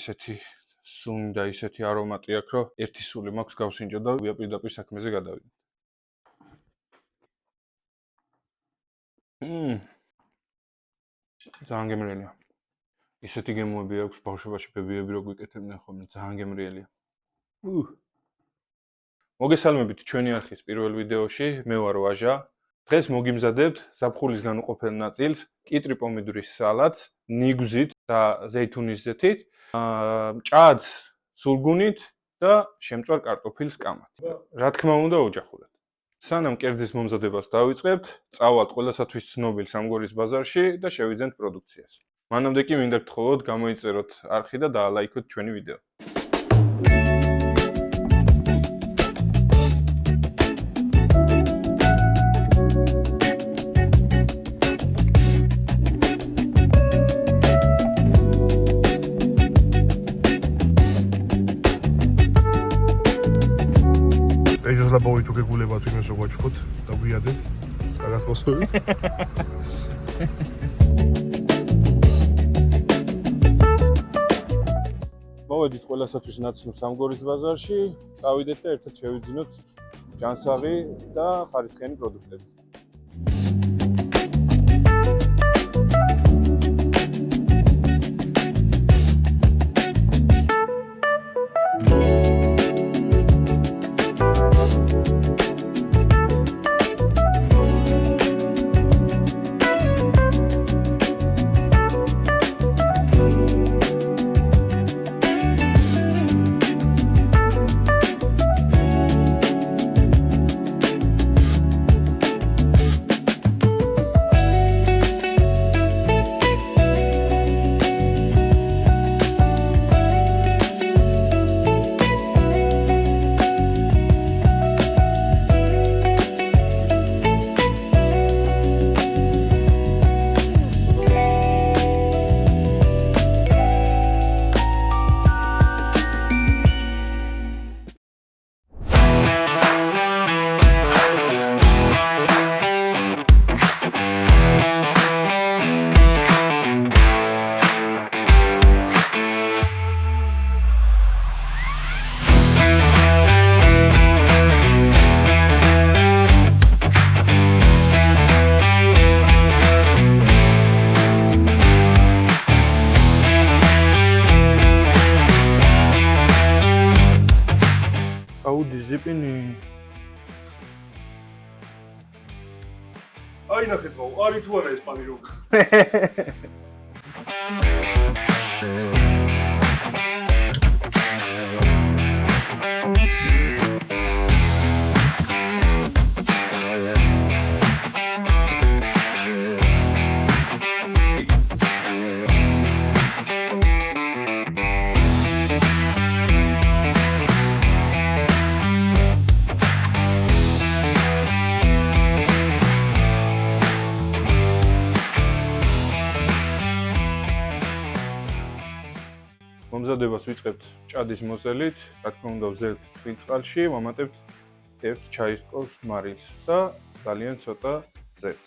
ისეთი სუნი და ისეთი არომატი აქვს, რომ ერთი სული მაქვს გავსინჯო და პირდაპირ საქმეზე გადავიდე. ძალიან გემრიელია. ისეთი გემოები აქვს ბავშვობაში ბებიები რო გვიკეთებდნენ ხოლმე, ძალიან გემრიელია. მოგესალმებით ჩვენი არხის პირველ ვიდეოში, მე ვარ ვაჟა. დღეს მოგიმზადებთ ზაფხულის განუყოფელ ნაწილს, კიტრი პომიდორის სალატს, ნიგვზით და ზეითუნის ზეთით, ჭადს სულგუნით და შემწვარ კარტოფილს კამათით. რა თქმა უნდა, ოჯახურად. სანამ კერძის მომზადებას დავიწყებთ, წავალთ ყველასათვის ცნობილ სამგორის ბაზარში და შევიძენთ პროდუქციას. მანამდე კი მინდა გთხოვოთ, გამოიწეროთ არხი და დაალაიქოთ ჩვენი ვიდეო. ლაბოი თუ გეგულებათ იმას რო გვაჩქოთ და გვიადეთ გასპოსობი მოვედით ყველასათვის ნაცნობ სამგორის ბაზარში, წავიდეთ და ერთად შევიძინოთ ჯანსაღი და ხარისხიანი პროდუქტები. ზიპინი. აი ნახეთ ბაუ, არი თუ არა ეს პანი რო. მომზადებას ვიწყებთ ჭადის მოზელით, რა თქმა უნდა ვზელთ თბილ წყალში, ვამატებთ 1 ჩაისკოს მარილს და ძალიან ცოტა ზეთს.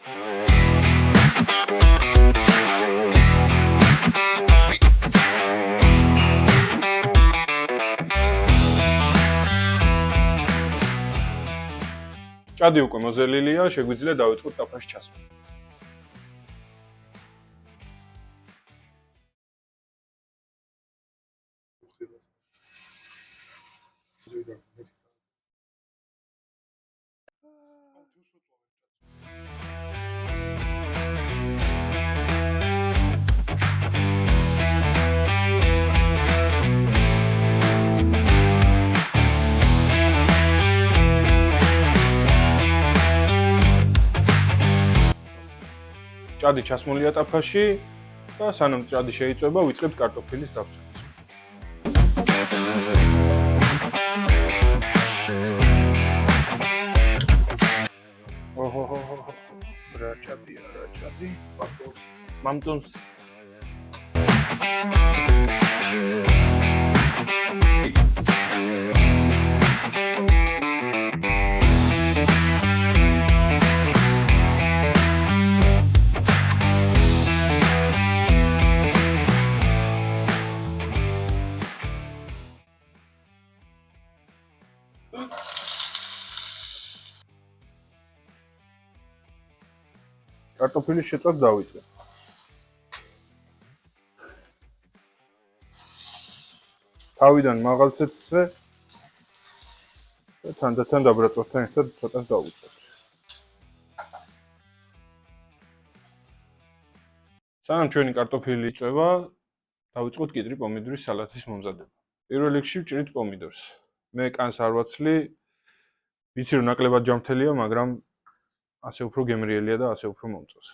ჭადი უკვე მოზელილია, შეგვიძლია დავიწყოთ ტაფაში ჩასვლა. ჭადი ჩასმულია ტაფაში და სანამ ჭადი შეიწვება, ვიწყებთ კარტოფილის დაბზნას. რა ჭადი. მამტონს. კარტოფილის შეწვას დავიწყე. თავიდან მაღალცეცზე და თანდათან დაბრაწვასთან ერთად ცოტას დავუწყებ. სანამ ჩვენი კარტოფილი იწვევა, დავიწყოთ კიტრი პომიდორის სალათის მომზადება. პირველ რიგში ვჭრით პომიდორს. მე კანს არ ვაცლი, ვიცი რომ ნაკლებად ჯამრთელია, მაგრამ ასე უფრო გემრიელია და ასე უფრო მომწონს.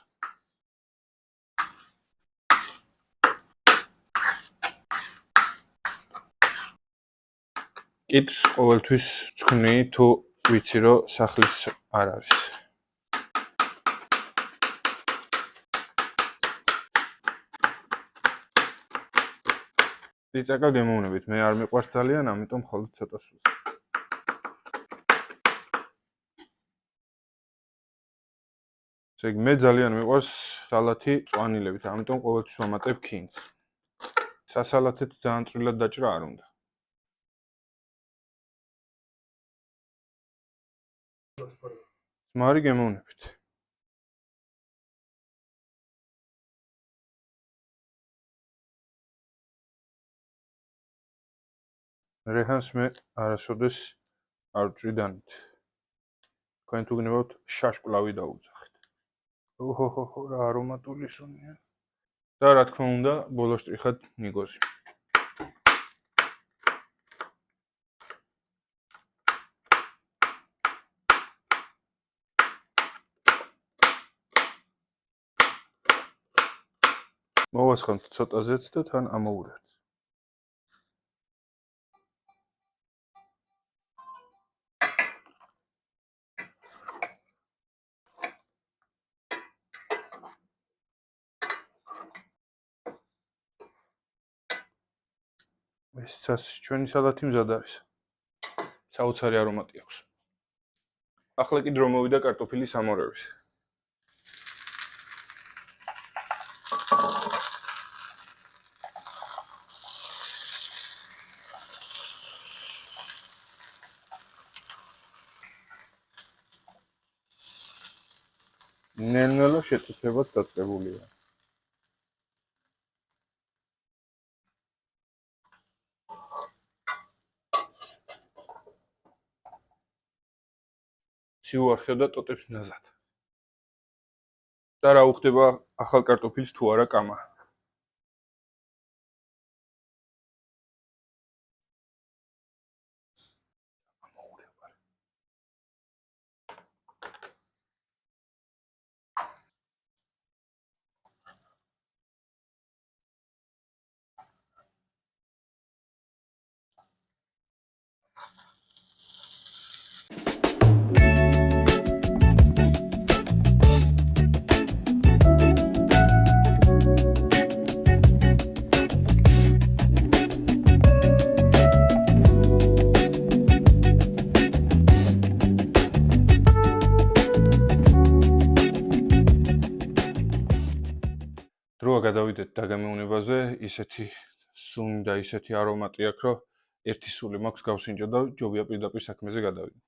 კიტრს ყოველთვის ვწკვნი თუ ვიცი რომ სახლის არ არის. წიწაკა გემოვნებით, მე არ მიყვარს ძალიან, ამიტომ მხოლოდ ცოტას ვუწევ. ესე იგი, მე ძალიან მიყვარს სალათი წვანილებით, ამიტომ ყოველთვის ვამატებ ქინძს. სასალათით ძალიან წვრილად დაჭრა არ უნდა. მარი გემოვნებით. რეჰანს მე არასოდეს არ ვჭრი დანით. თქვენ თუ გნებავთ შაშკლავი დაუძახეთ. ოჰოჰო, რა არომატული სუნია. და რა თქმა უნდა, ბოლოს შტრიხად ნიგოზი. მოვასხამთ ცოტაზეც და თან ამოვურევთ. ეს ჩვენი სალათი მზად არის. საოცარი არომატი აქვს. ახლა კი დრო მოვიდა კარტოფილის ამორევის. ნელ-ნელა შეწიფებად დაწყებულია. სიუახე და ტოტებს ნაზად. და რა უხდება ახალ კარტოფილს თუ არა კამა. დროა გადავიდეთ დაგემოვნებაზე, ისეთი სუნი და ისეთი არომატი აქვს, რომ ერთი სული მაქვს გავსინჯო და ჯობია პირდაპირ საქმეზე გადავიდეთ.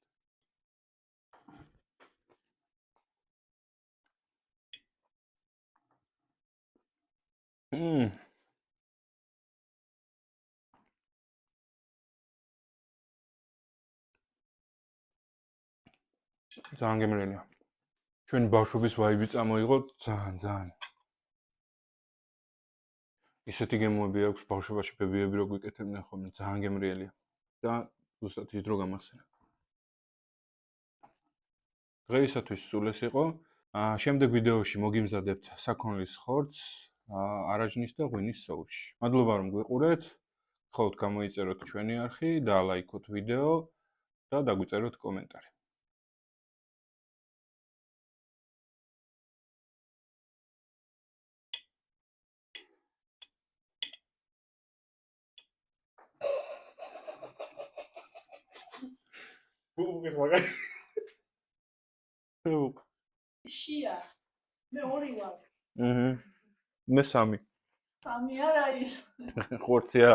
ძალიან გემრიელია. ჩვენი ბავშვობის ვაიბი წამოიღო ძალიან. ისეთი გემოები აქვს ბავშვობაში ბებიები რო გვიკეთებდნენ ხოლმე, ძალიან გემრიელია. და ზუსტად ის დრო გამახსენა. დღეისათვის სულ ეს იყო. შემდეგ ვიდეოში მოგიმზადებთ საქონლის ხორცს, არაჯნის და ღვინის სოუსში. მადლობა რომ გვიყურეთ. გთხოვთ გამოიწეროთ ჩვენი არხი, დაალაიქოთ ვიდეო და დაგვიწეროთ კომენტარი. ბუბუქის მაგარი. შია. მე ორი ვარ. მე სამი. სამი არა ის. ხორცია.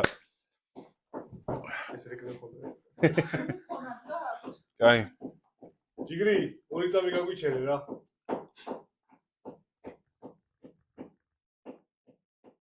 ეს რეგზე ხოლმე. ხონად და. კაი. ჯიგრი, ორი წამი გაგვიჩერე რა.